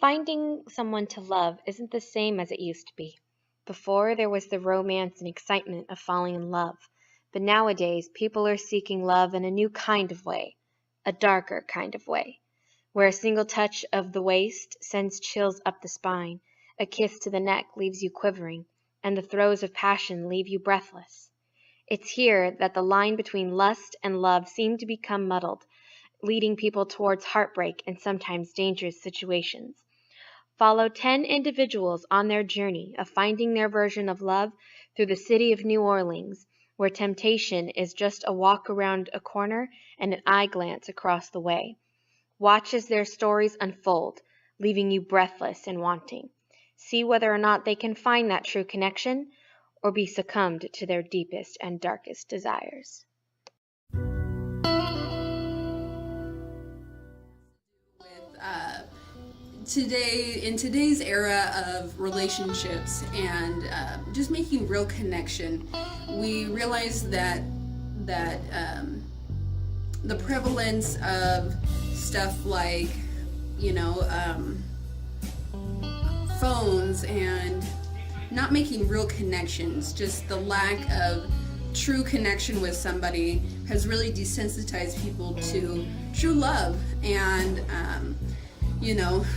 Finding someone to love isn't the same as it used to be. Before, there was the romance and excitement of falling in love, but nowadays people are seeking love in a new kind of way, a darker kind of way, where a single touch of the waist sends chills up the spine, a kiss to the neck leaves you quivering, and the throes of passion leave you breathless. It's here that the line between lust and love seem to become muddled, leading people towards heartbreak and sometimes dangerous situations. Follow 10 individuals on their journey of finding their version of love through the city of New Orleans, where temptation is just a walk around a corner and an eye glance across the way. Watch as their stories unfold, leaving you breathless and wanting. See whether or not they can find that true connection or be succumbed to their deepest and darkest desires. In today's era of relationships and just making real connection, we realize that the prevalence of stuff like phones and not making real connections, just the lack of true connection with somebody has really desensitized people to true love. And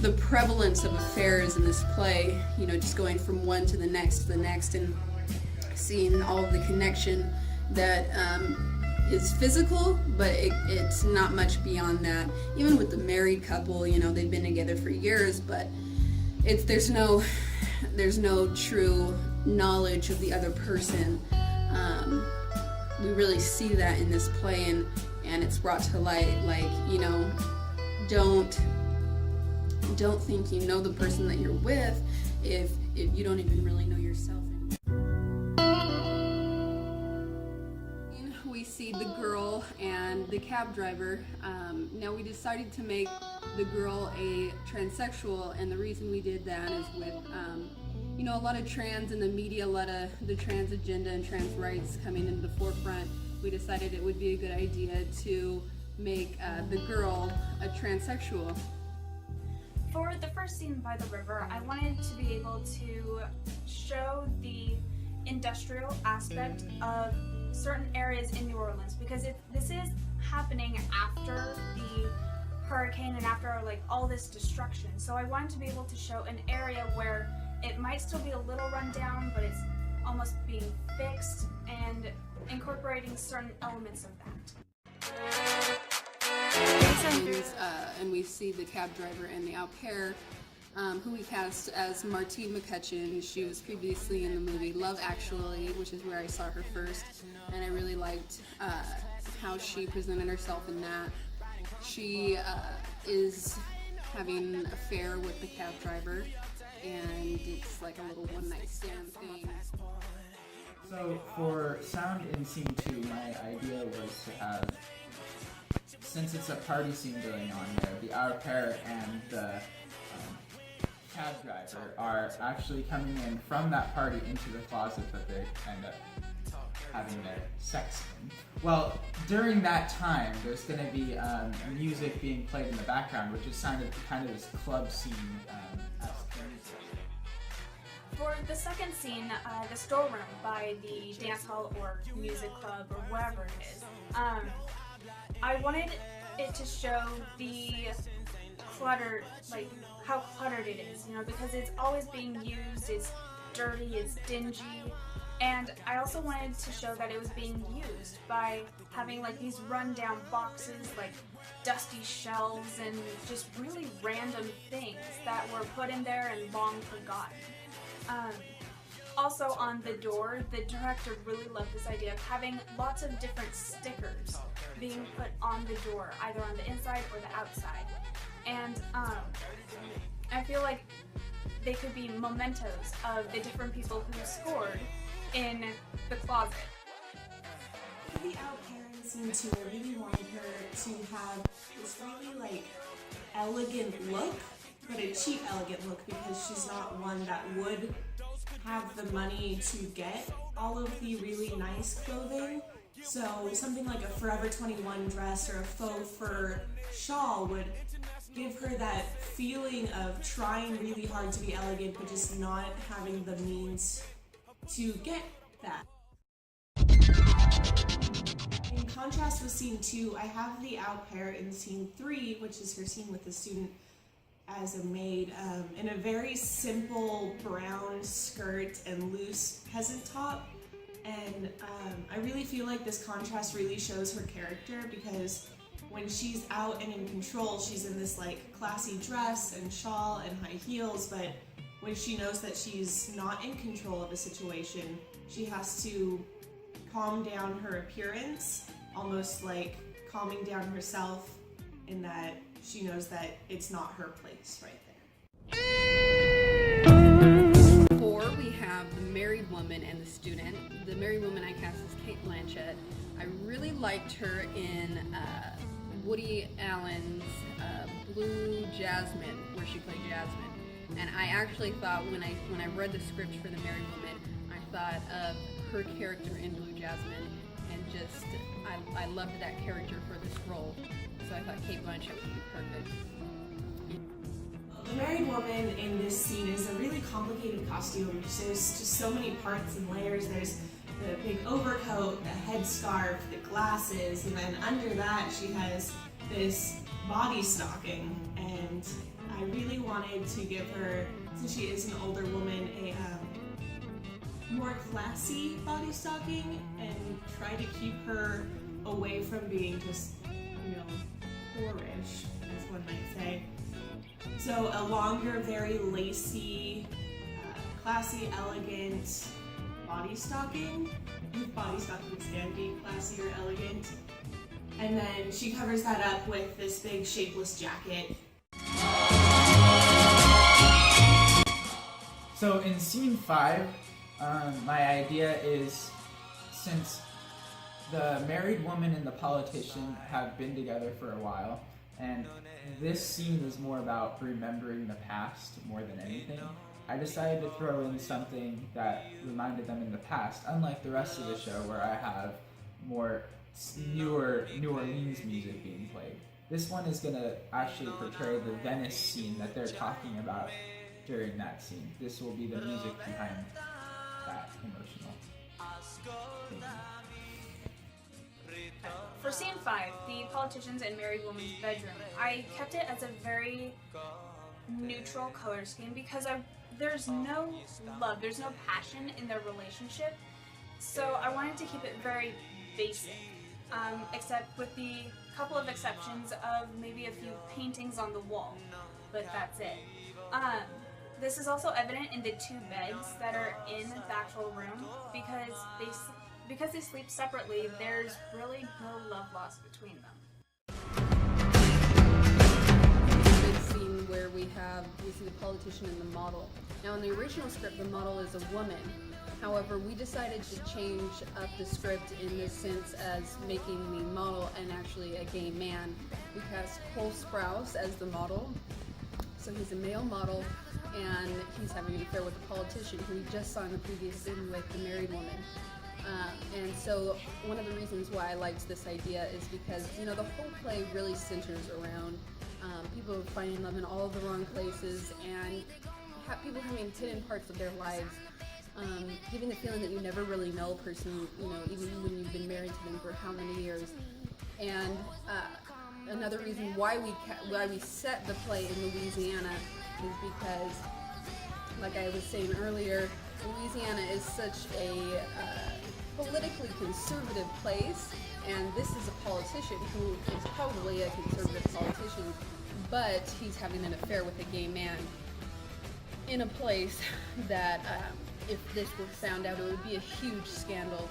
the prevalence of affairs in this play, just going from one to the next and seeing all of the connection that is physical, but it's not much beyond that. Even with the married couple, they've been together for years, but there's no true knowledge of the other person. We really see that in this play, and it's brought to light, don't think you know the person that you're with if you don't even really know yourself. We see the girl and the cab driver. Now we decided to make the girl a transsexual, and the reason we did that is with a lot of trans in the media, a lot of the trans agenda and trans rights coming into the forefront. We decided it would be a good idea to make the girl a transsexual. For the first scene by the river, I wanted to be able to show the industrial aspect of certain areas in New Orleans, because this is happening after the hurricane and after all this destruction. So I wanted to be able to show an area where it might still be a little run down, but it's almost being fixed and incorporating certain elements of that. And we see the cab driver and the au pair, who we cast as Martine McCutcheon. She was previously in the movie Love Actually, which is where I saw her first, and I really liked how she presented herself in that. She is having an affair with the cab driver, and it's like a little one-night stand thing. So for sound in scene 2, my idea was to have, since it's a party scene going on there, the au pair and the cab driver are actually coming in from that party into the closet that they end up having their sex in. Well, during that time, there's going to be music being played in the background, which is kind of this club scene For the second scene, the storeroom by the dance hall or music club or wherever it is, I wanted it to show the clutter, how cluttered it is, because it's always being used, it's dirty, it's dingy, and I also wanted to show that it was being used by having these rundown boxes, dusty shelves, and just really random things that were put in there and long forgotten. Also on the door, the director really loved this idea of having lots of different stickers being put on the door, either on the inside or the outside. And I feel like they could be mementos of the different people who scored in the closet. For the au pair in scene 2, I really wanted her to have this really elegant look, but a cheap elegant look, because she's not one that would have the money to get all of the really nice clothing. So something like a Forever 21 dress or a faux fur shawl would give her that feeling of trying really hard to be elegant but just not having the means to get that. In contrast with scene 2, I have the au pair in scene 3, which is her scene with the student as a maid, in a very simple brown skirt and loose peasant top. And I really feel like this contrast really shows her character, because when she's out and in control, she's in this like classy dress and shawl and high heels, but when she knows that she's not in control of a situation, she has to calm down her appearance, almost like calming down herself, in that she knows that it's not her place right there. 4, we have the married woman and the student. The married woman I cast as Cate Blanchett. I really liked her in Woody Allen's Blue Jasmine, where she played Jasmine. And I actually thought when I read the script for the married woman, I thought of her character in Blue Jasmine, and just I loved that character for this role. So I thought Cate Blanchett would be perfect. The married woman in this scene is a really complicated costume. There's just so many parts and layers. There's the big overcoat, the headscarf, the glasses, and then under that she has this body stocking. And I really wanted to give her, since she is an older woman, a more classy body stocking, and try to keep her away from being just, whorish, as one might say. So a longer, very lacy, classy, elegant body stocking. Body stockings can be classy or elegant. And then she covers that up with this big shapeless jacket. So in scene 5, my idea is, since the married woman and the politician have been together for a while, and this scene is more about remembering the past more than anything, I decided to throw in something that reminded them in the past, unlike the rest of the show where I have more newer New Orleans music being played. This one is going to actually portray the Venice scene that they're talking about during that scene. This will be the music behind that emotional thing. For scene 5, the politicians and married woman's bedroom, I kept it as a very neutral color scheme because there's no love, there's no passion in their relationship. So I wanted to keep it very basic, except with the couple of exceptions of maybe a few paintings on the wall, but that's it. This is also evident in the 2 beds that are in the actual room, because they sleep separately, there's really no love lost between them. Big scene where we see the politician and the model. Now in the original script, the model is a woman. However, we decided to change up the script in the sense as making the model and actually a gay man. We cast Cole Sprouse as the model. So he's a male model, and he's having an affair with a politician who we just saw in the previous scene with the married woman. And so one of the reasons why I liked this idea is because, the whole play really centers around people finding love in all of the wrong places, and people having hidden parts of their lives, giving the feeling that you never really know a person, even when you've been married to them for how many years. And another reason why we set the play in Louisiana is because, like I was saying earlier, Louisiana is such a politically conservative place, and this is a politician who is probably a conservative politician, but he's having an affair with a gay man in a place that if this were found out, it would be a huge scandal.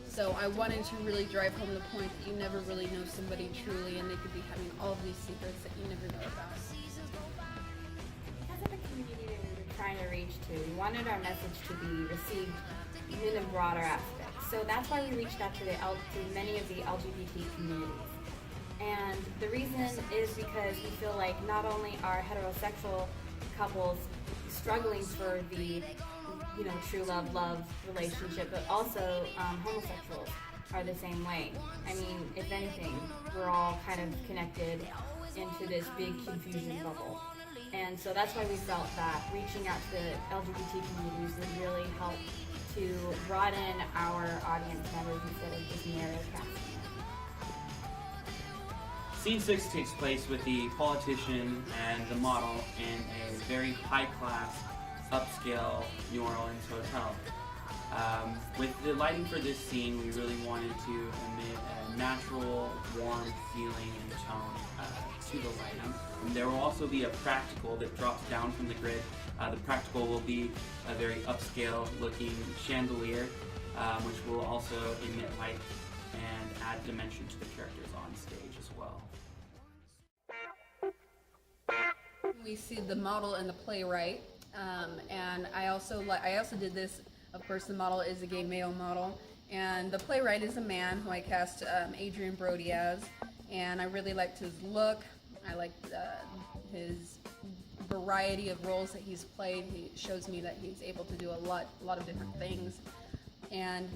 So I wanted to really drive home the point that you never really know somebody truly, and they could be having all of these secrets that you never know about. Because of the community that we were trying to reach to, we wanted our message to be received in a broader aspect. So that's why we reached out to many of the LGBT communities. And the reason is because we feel like not only are heterosexual couples struggling for the true love relationship, but also homosexuals are the same way. I mean, if anything, we're all kind of connected into this big confusion bubble. And so that's why we felt that reaching out to the LGBT communities would really help to broaden our audience members instead of just narrow casting. Scene 6 takes place with the politician and the model in a very high-class, upscale New Orleans hotel. With the lighting for this scene, we really wanted to emit a natural, warm feeling and tone to the lighting. And there will also be a practical that drops down from the grid. The practical will be a very upscale-looking chandelier, which will also emit light and add dimension to the characters on stage as well. We see the model and the playwright, and I also did this. Of course, the model is a gay male model, and the playwright is a man who I cast Adrian Brody as, and I really liked his look. I liked his variety of roles that he's played. He shows me that he's able to do a lot of different things, and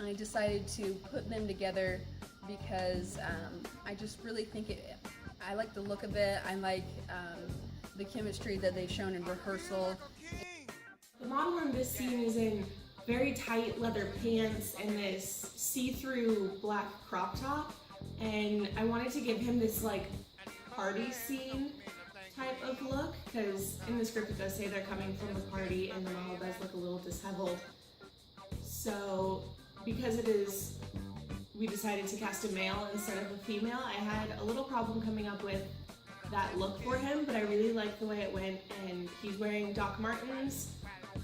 I decided to put them together because I just really think I like the look of it. I like the chemistry that they've shown in rehearsal. The model in this scene is in very tight leather pants and this see-through black crop top, and I wanted to give him this like party scene type of look, because in the script it does say they're coming from a party and the model does look a little disheveled. So because we decided to cast a male instead of a female, I had a little problem coming up with that look for him, but I really liked the way it went, and he's wearing Doc Martens,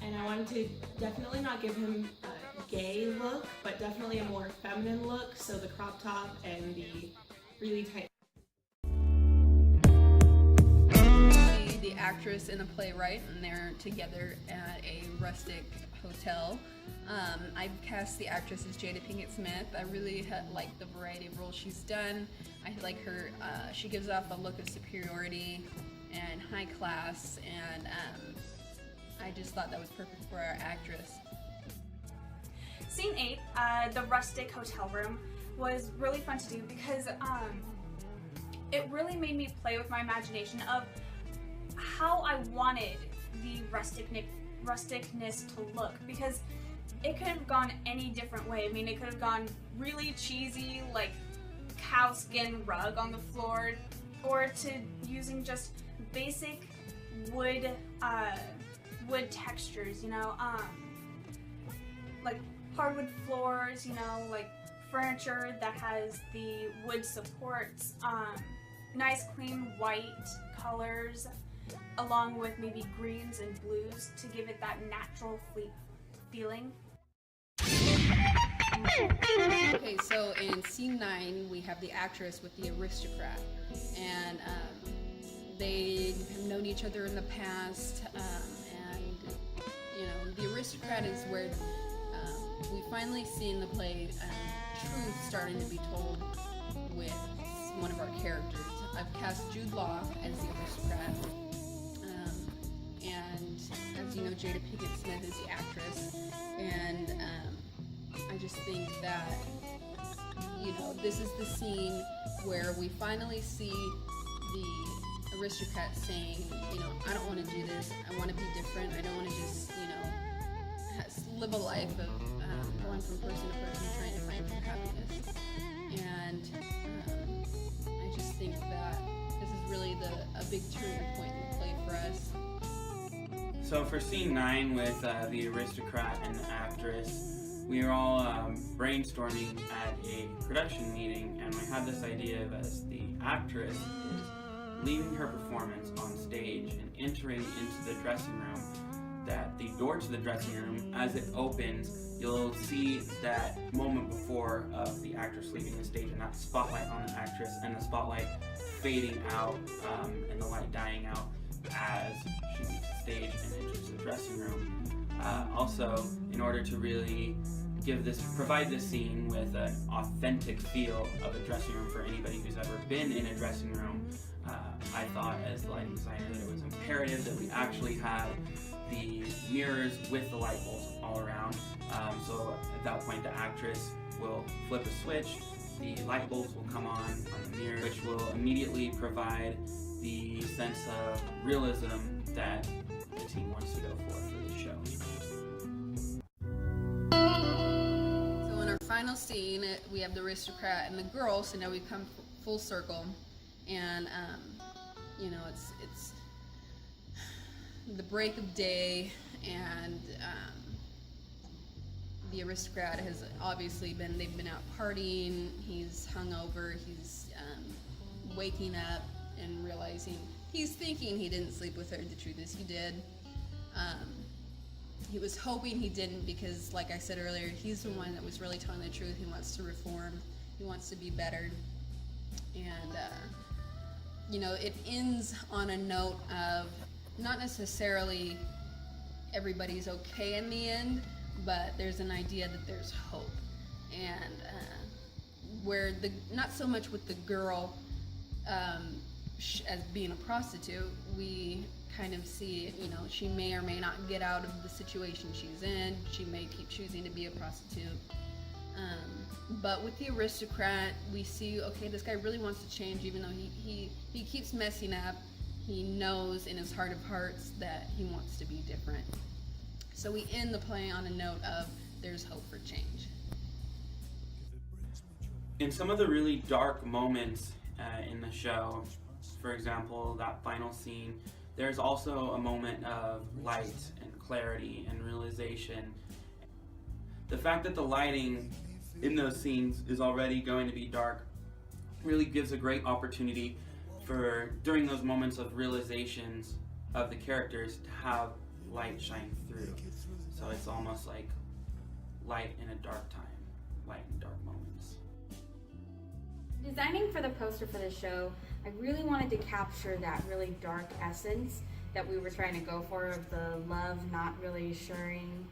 and I wanted to definitely not give him a gay look, but definitely a more feminine look, so the crop top and the really tight. The actress and the playwright, and they're together at a rustic hotel. I've cast the actress as Jada Pinkett Smith. I really like the variety of roles she's done. I like her, she gives off a look of superiority and high class, and I just thought that was perfect for our actress. Scene 8, the rustic hotel room, was really fun to do because it really made me play with my imagination of how I wanted the rusticness to look, because it could have gone any different way. I mean, it could have gone really cheesy, like cow skin rug on the floor, or to using just basic wood textures, you know, like hardwood floors, you know, like furniture that has the wood supports, nice clean white colors, along with maybe greens and blues to give it that natural feeling. Okay, so in scene 9, we have the actress with the aristocrat, and they have known each other in the past, and you know, the aristocrat is where we finally see in the play truth starting to be told with one of our characters. I've cast Jude Law as the aristocrat, and as you know, Jada Pinkett Smith is the actress, and I just think that, you know, this is the scene where we finally see the aristocrat saying, you know, I don't want to do this, I want to be different, I don't want to just, you know, live a life of going from person to person trying to find true happiness. And I just think that this is really a big turning point in the play for us. So for scene 9 with the aristocrat and the actress, we were all brainstorming at a production meeting, and we had this idea of, as the actress is leaving her performance on stage and entering into the dressing room, that the door to the dressing room, as it opens, you'll see that moment before of the actress leaving the stage and that spotlight on the actress, and the spotlight fading out and the light dying out as she leaves the stage and enters the dressing room. Also, in order to really provide this scene with an authentic feel of a dressing room for anybody who's ever been in a dressing room, I thought as the lighting designer that it was imperative that we actually had the mirrors with the light bulbs all around. So at that point the actress will flip a switch the light bulbs will come on the mirror, which will immediately provide the sense of realism that the team wants to go for the show. So in our final scene, we have the aristocrat and the girl, so now we come full circle, and you know, it's the break of day, and the aristocrat has obviously they've been out partying, he's hungover, he's waking up and realizing, he's thinking he didn't sleep with her, the truth is he did. He was hoping he didn't because, like I said earlier, he's the one that was really telling the truth. He wants to reform, he wants to be better, and you know, it ends on a note of not necessarily everybody's okay in the end, but there's an idea that there's hope, and where not so much with the girl as being a prostitute, we kind of see, you know, she may or may not get out of the situation she's in. She may keep choosing to be a prostitute. But with the aristocrat, we see, okay, this guy really wants to change, even though he keeps messing up. He knows in his heart of hearts that he wants to be different. So we end the play on a note of there's hope for change. In some of the really dark moments in the show, for example, that final scene, there's also a moment of light and clarity and realization. The fact that the lighting in those scenes is already going to be dark really gives a great opportunity for, during those moments of realizations of the characters, to have light shine through. So it's almost like light in a dark time, light in dark moments. Designing for the poster for the show, I really wanted to capture that really dark essence that we were trying to go for, of the love not really assuring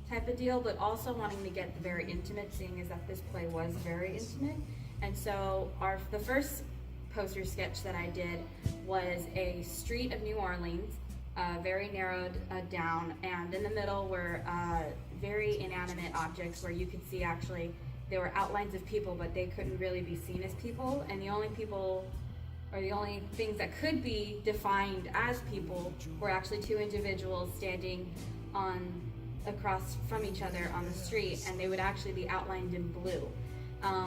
type of deal, but also wanting to get the very intimate, seeing as that this play was very intimate. And so the first poster sketch that I did was a street of New Orleans, very narrowed down, and in the middle were very inanimate objects where you could see actually there were outlines of people, but they couldn't really be seen as people, and the only people, or the only things that could be defined as people, were actually two individuals standing across from each other on the street, and they would actually be outlined in blue.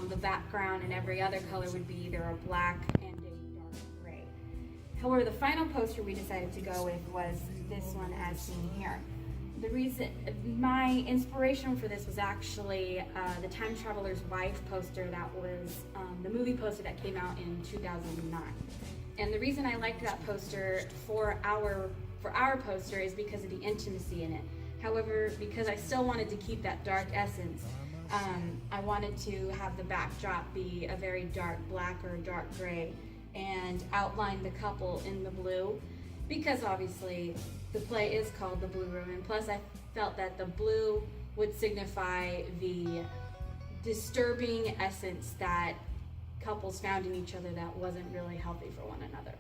The background and every other color would be either a black and a dark gray. However, the final poster we decided to go with was this one as seen here. The reason, my inspiration for this was actually the Time Traveler's Wife poster that was the movie poster that came out in 2009. And the reason I liked that poster for our poster is because of the intimacy in it. However, because I still wanted to keep that dark essence, I wanted to have the backdrop be a very dark black or dark gray and outline the couple in the blue, because obviously the play is called The Blue Room, and plus I felt that the blue would signify the disturbing essence that couples found in each other that wasn't really healthy for one another.